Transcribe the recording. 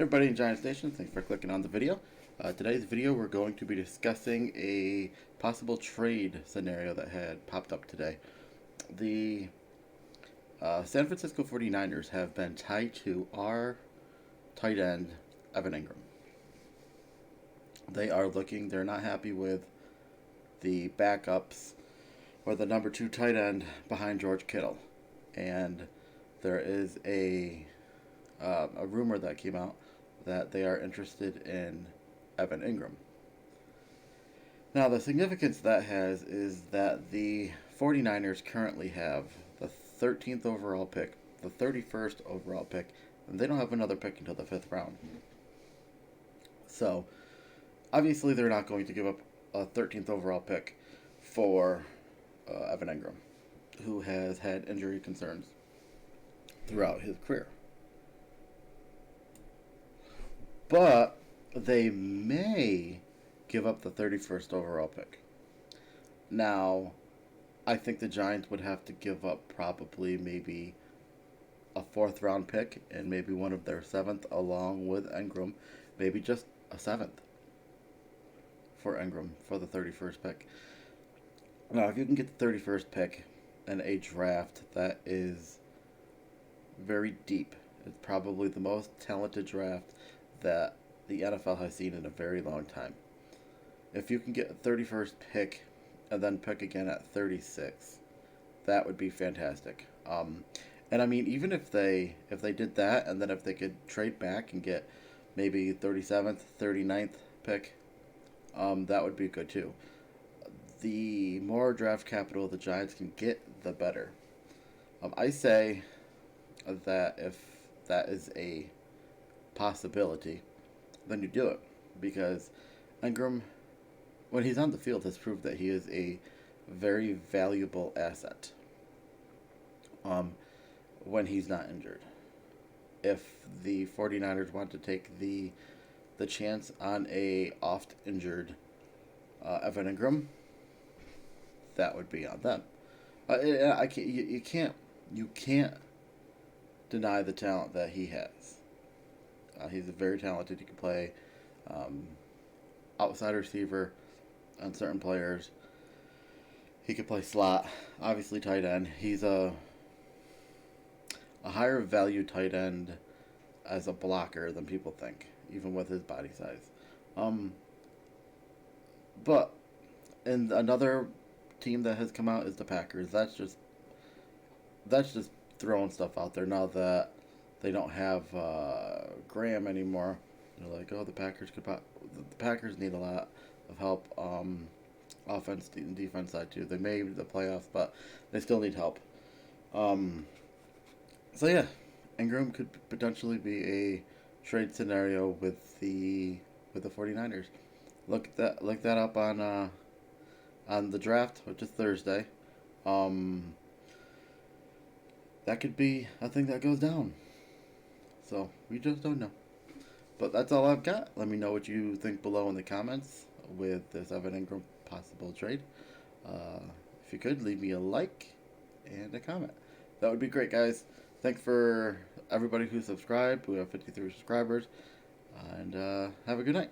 Everybody in Giants Nation, thanks for clicking on the video. Today's video we're going to be discussing a possible trade scenario that had popped up today. The San Francisco 49ers have been tied to our tight end, Evan Engram. They're not happy with the backups or the number 2 tight end behind George Kittle. And there is a rumor that came out that they are interested in Evan Engram. Now, the significance that has is that the 49ers currently have the 13th overall pick, the 31st overall pick, and they don't have another pick until the 5th round. So, obviously, they're not going to give up a 13th overall pick for Evan Engram, who has had injury concerns throughout his career. But they may give up the 31st overall pick. Now, I think the Giants would have to give up probably maybe a 4th round pick and maybe one of their 7th along with Engram. Maybe just a 7th for Engram for the 31st pick. Now, if you can get the 31st pick in a draft that is very deep, it's probably the most talented draft that the NFL has seen in a very long time. If you can get a 31st pick and then pick again at 36, that would be fantastic. And I mean, even if they did that, and then if they could trade back and get maybe 37th, 39th pick, that would be good too. The more draft capital the Giants can get, the better. I say that if that is a possibility, then you do it, because Engram, when he's on the field, has proved that he is a very valuable asset when he's not injured. If the 49ers want to take the chance on a oft-injured Evan Engram, that would be on them. You can't deny the talent that he has. He's a very talented. He can play outside receiver on certain players. He can play slot, obviously tight end. He's a higher value tight end as a blocker than people think, even with his body size. But and another team that has come out is the Packers. That's just throwing stuff out there now that they don't have Graham anymore. They're like, oh, the Packers need a lot of help, offense and defense side too. They made the playoffs, but they still need help. So yeah, Engram could potentially be a trade scenario with the 49ers. Look that up on the draft, which is Thursday. That could be a thing that goes down. So, we just don't know. But that's all I've got. Let me know what you think below in the comments with this Evan Engram possible trade. If you could, leave me a like and a comment. That would be great, guys. Thanks for everybody who subscribed. We have 53 subscribers. And have a good night.